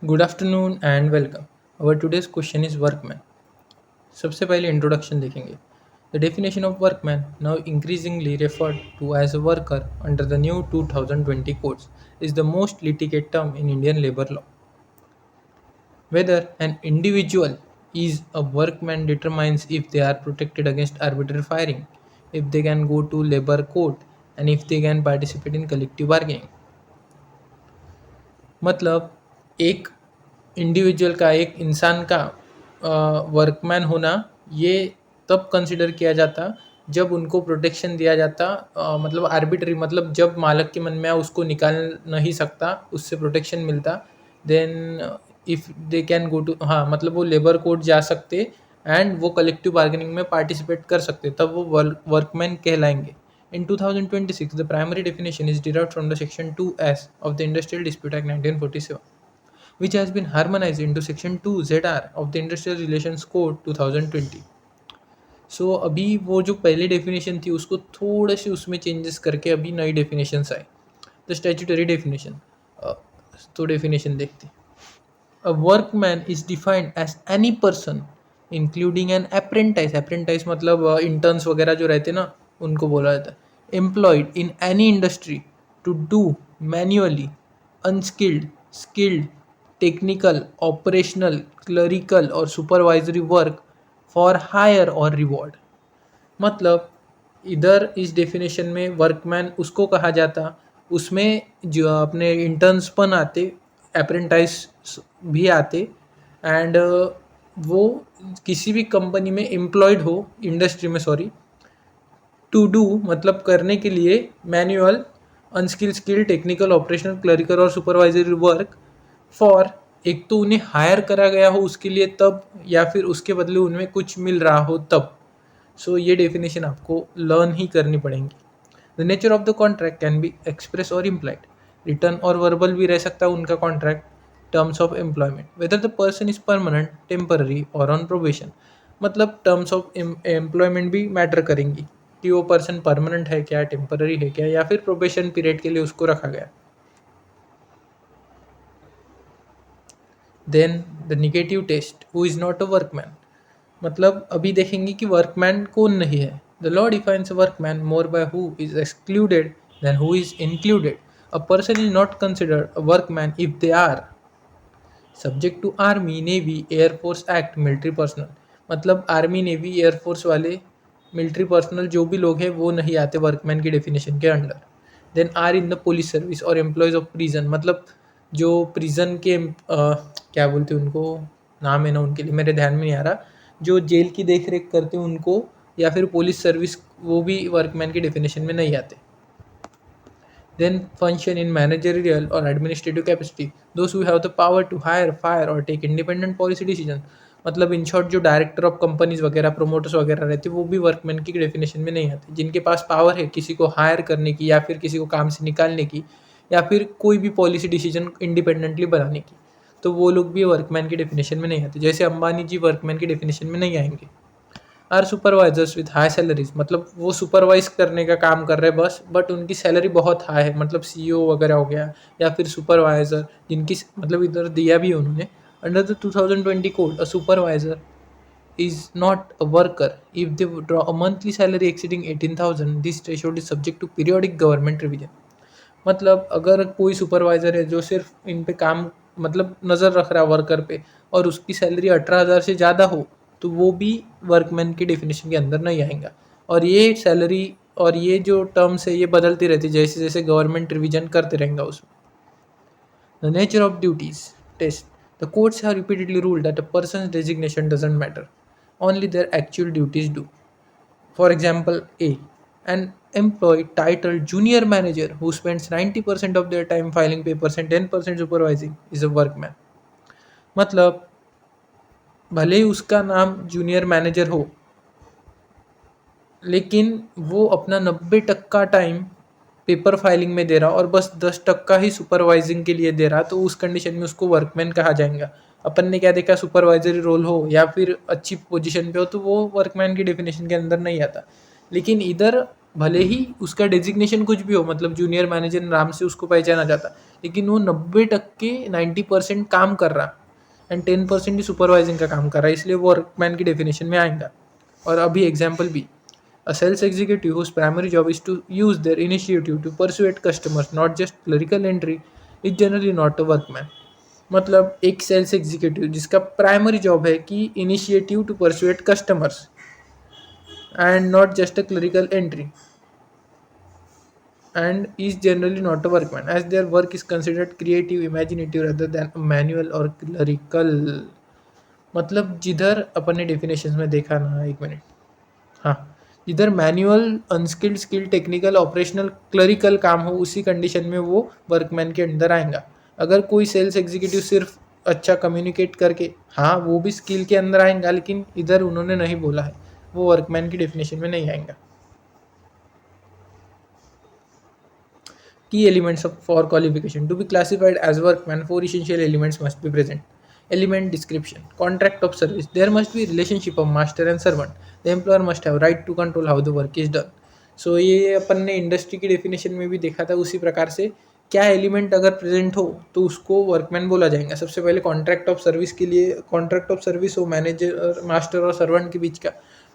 Good afternoon and welcome. Our today's question is workman. सबसे पहले introduction देखेंगे. The definition of workman, now increasingly referred to as a worker under the new 2020 codes, is the most litigated term in Indian labor law. Whether an individual is a workman determines if they are protected against arbitrary firing, if they can go to labor court, and if they can participate in collective bargaining. मतलब एक individual का एक इंसान का workman होना ये तब consider किया जाता जब उनको प्रोटेक्शन दिया जाता, मतलब आर्बिट्री, मतलब जब मालिक के मन में आया उसको निकाल नहीं सकता, उससे प्रोटेक्शन मिलता. Then if they can go to, हाँ मतलब वो लेबर कोर्ट जा सकते एंड वो कलेक्टिव बार्गेनिंग में पार्टिसिपेट कर सकते, तब वो वर्कमैन कहलाएंगे. In 2026, the primary definition is derived from the Section 2S of the Industrial Dispute Act 1947, which has been harmonized into Section 2ZR of the Industrial Relations Code 2020. सो अभी वो जो पहली डेफिनेशन थी उसको थोड़े से उसमें चेंजेस करके अभी नई definitions I. The statutory definition, तो डेफिनेशन देखते. A workman is defined as any person including an apprentice. Apprentice मतलब इंटर्न्स वगैरह जो रहते ना उनको बोला जाता है. Employed in any industry to do manually, unskilled, skilled, technical, operational, clerical और supervisory work for hire or reward. मतलब इधर इस डेफिनेशन में वर्कमैन उसको कहा जाता, उसमें जो अपने इंटर्न्सपन आते, अप्रेंटाइज भी आते, एंड वो किसी भी कंपनी में एम्प्लॉयड हो, इंडस्ट्री में सॉरी, टू डू मतलब करने के लिए manual, unskilled, skill, technical, operational, clerical और सुपरवाइजरी वर्क फॉर, एक तो उन्हें हायर करा गया हो उसके लिए तब, या फिर उसके बदले उनमें कुछ मिल रहा हो तब. सो ये डेफिनेशन आपको लर्न ही करनी पड़ेंगी. The nature of the contract can be express और इम्प्लाइड, रिटर्न और वर्बल भी रह सकता है उनका contract. Terms of employment, whether the person is permanent, temporary और ऑन प्रोबेशन. मतलब टर्म्स ऑफ एम्प्लॉयमेंट भी मैटर करेंगी कि वो पर्सन परमानेंट है क्या, टेम्पररी है क्या, या फिर प्रोबेशन पीरियड के लिए उसको रखा गया. Then the negative test, who is not a workman. मतलब अभी देखेंगे कि वर्कमैन कौन नहीं है. The law defines workman more by who is excluded then who is included. A person is not considered a workman if they are subject to army, navy, air force act, military personnel. मतलब army, navy, air force वाले, military personnel जो भी लोग हैं वो नहीं आते workman की डेफिनेशन के under. Then are in the police service और एम्प्लॉयज़ ऑफ प्रिजन. मतलब जो प्रिजन के क्या बोलते हैं उनको, नाम है ना उनके लिए मेरे ध्यान में नहीं आ रहा, जो जेल की देख रेख करते हैं उनको, या फिर पुलिस सर्विस, वो भी वर्कमैन की डेफिनेशन में नहीं आते. Then function in managerial or administrative capacity, those who have the power to hire, fire or take independent policy decision. मतलब इन शॉर्ट जो डायरेक्टर ऑफ कंपनीज वगैरह, प्रोमोटर्स वगैरह रहते हैं वो भी वर्कमैन की डेफिनेशन में नहीं आते. जिनके पास पावर है किसी को हायर करने की, या फिर किसी को काम से निकालने की, या फिर कोई भी पॉलिसी डिसीजन इंडिपेंडेंटली बनाने की, तो वो लोग भी वर्कमैन की डेफिनेशन में नहीं आते. जैसे अंबानी जी वर्कमैन की डेफिनेशन में नहीं आएंगे. Are supervisors with high salaries, मतलब वो सुपरवाइज करने का काम कर रहे हैं बस, बट उनकी सैलरी बहुत हाई है, मतलब सीईओ वगैरह हो गया, या फिर सुपरवाइजर जिनकी मतलब इधर दिया भी है उन्होंने. Under the 2020 code, a supervisor is not a worker if they draw a monthly salary exceeding 18,000. This threshold is subject to periodic government revision. मतलब अगर कोई सुपरवाइजर है जो सिर्फ इन पे काम, मतलब नज़र रख रहा है वर्कर पे, और उसकी सैलरी 18,000 से ज़्यादा हो, तो वो भी वर्कमैन की डेफिनेशन के अंदर नहीं आएगा. और ये सैलरी और ये जो टर्म्स है ये बदलती रहती है जैसे जैसे गवर्नमेंट रिवीजन करते रहेंगे उसमें. The nature of duties test, the courts have repeatedly ruled that a person's designation doesn't matter, only their actual duties do. For example, A, an employee titled junior manager who spends 90% of their time filing papers and 10% supervising is a workman. मतलब भले ही उसका नाम junior manager हो, लेकिन वो अपना 90% time paper filing में दे रहा और बस 10% ही सुपरवाइजिंग के लिए दे रहा, तो उस कंडीशन में उसको वर्कमैन कहा जाएगा. अपन ने क्या देखा, सुपरवाइजरी रोल हो या फिर अच्छी पोजीशन पे हो तो वो वर्कमैन की डेफिनेशन के अंदर नहीं आता. लेकिन इधर भले ही उसका डेजिग्नेशन कुछ भी हो, मतलब जूनियर मैनेजर नाम से उसको पहचाना जाता, लेकिन वो 90% काम कर रहा एंड 10% ही सुपरवाइजिंग का काम कर रहा है, इसलिए वो वर्कमैन की डेफिनेशन में आएगा। और अभी एग्जाम्पल भी, a sales executive whose primary job is to use their initiative to persuade customers, not just clerical entry, is generally not a workman। मतलब एक सेल्स एग्जीक्यूटिव जिसका प्राइमरी जॉब है कि initiative to persuade customers and not just a clerical entry, and is generally not a workman as their work is considered creative, imaginative rather than manual or clerical। मतलब जिधर अपन ने definition में देखा ना, एक minute, हाँ, जिधर manual, unskilled, skilled, technical, operational, clerical काम हो, उसी कंडीशन में वो वर्कमैन के अंदर आएगा। अगर कोई सेल्स एग्जीक्यूटिव सिर्फ अच्छा कम्युनिकेट करके, हाँ वो भी स्किल के अंदर आएगा, लेकिन इधर उन्होंने नहीं बोला है, वो वर्कमैन की डेफिनेशन में नहीं आएगा। Key elements for qualification. To be classified as workman, four essential elements must be present. Element description. Contract of service. There must be relationship of master and servant. The employer must have right to control how the work is done. So ये अपन ने industry की definition में भी देखा था, उसी प्रकार से क्या एलिमेंट अगर प्रेजेंट हो तो उसको वर्कमैन बोला जाएगा। सबसे पहले कॉन्ट्रैक्ट ऑफ सर्विस के लिए, कॉन्ट्रैक्ट ऑफ सर्विस हो मैनेजर, मास्टर और सर्वेंट के बीच का,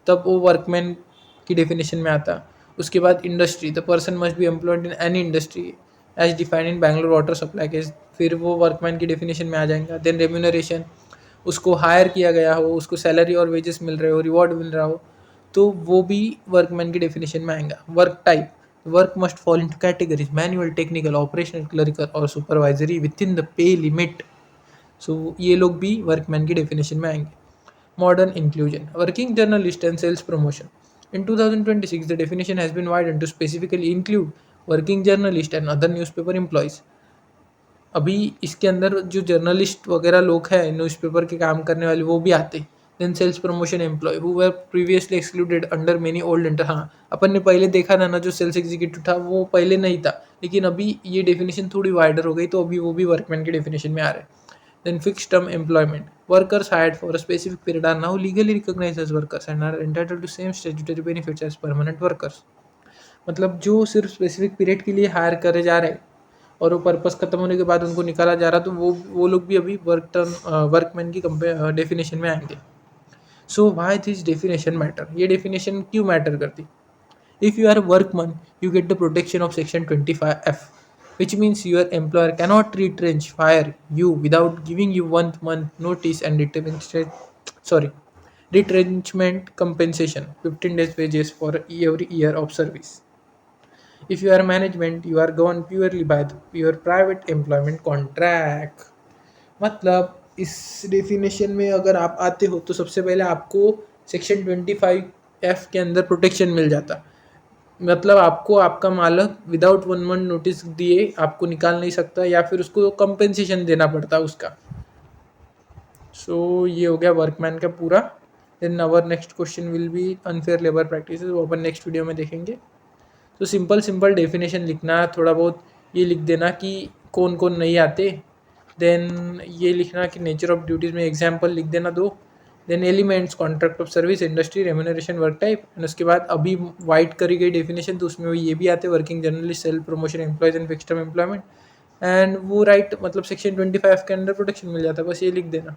तब वो वर्कमैन की डेफिनेशन में आता। उसके बाद industry, the person must be employed in any industry as defined in Bangalore water supply case, फिर वो वर्कमैन की डेफिनेशन में आ जाएगा। देन रेम्यूनरेशन, उसको हायर किया गया हो, उसको सैलरी और वेजेस मिल रहे हो, रिवॉर्ड मिल रहा हो, तो वो भी वर्कमैन की डेफिनेशन में आएगा। Work type, work must fall into categories manual, technical, operational, clerical और supervisory within the pay limit. So ये लोग भी वर्कमैन की डेफिनेशन में आएंगे। Modern inclusion, working journalist and sales promotion. In 2026, the definition has been widened to specifically include working journalist and other newspaper employees। अभी इसके अंदर जो जर्नलिस्ट वगैरह लोग हैं, न्यूज़पेपर के काम करने वाले, वो भी आते। Then sales promotion employ who were previously excluded under many old inter, हाँ अपन ने पहले देखा था ना, जो सेल्स एग्जीक्यूटिव था वो पहले नहीं था, लेकिन अभी ये डेफिनेशन थोड़ी वाइडर हो गई, तो अभी वो भी वर्कमैन की डेफिनेशन में आ रहे हैं। Then fixed term employment. Workers hired for a specific period are now legally recognized as workers and are entitled to same statutory benefits as permanent workers। मतलब जो सिर्फ स्पेसिफिक पीरियड के लिए हायर करे जा रहे हैं और वो पर्पस खत्म होने के बाद उनको निकाला जा रहा, तो वो लोग भी अभी वर्कमैन की डेफिनेशन में आएंगे। So why this definition matter, ये डेफिनेशन क्यों मैटर करती? If you are a workman, you get the protection of Section 25F, which means your employer cannot fire you without giving you 1 month notice and retrenchment compensation, 15 days wages for every year of service। If you are management, you are governed purely by your private employment contract। मतलब इस definition में अगर आप आते हो तो सबसे पहले आपको सेक्शन 25F के अंदर प्रोटेक्शन मिल जाता। मतलब आपको आपका मालिक विदाउट 1 मंथ नोटिस दिए आपको निकाल नहीं सकता, या फिर उसको कंपेंसेशन देना पड़ता उसका। सो ये हो गया वर्कमैन का पूरा। Then our next question will be unfair labour practices, वो अपन नेक्स्ट वीडियो में देखेंगे। तो सिंपल डेफिनेशन लिखना, थोड़ा बहुत ये लिख देना कि कौन कौन नहीं आते। देन ये लिखना कि नेचर ऑफ ड्यूटीज़ में एग्जाम्पल लिख देना 2। Then elements, contract of service, industry, remuneration, work type, and उसके बाद अभी वाइट करी गई डेफिनेशन, तो उसमें ये भी आते, working journalist, self promotion employees and fixed term employment. And वो राइट मतलब सेक्शन 25 के अंडर प्रोटेक्शन मिल जाता है, बस ये लिख देना।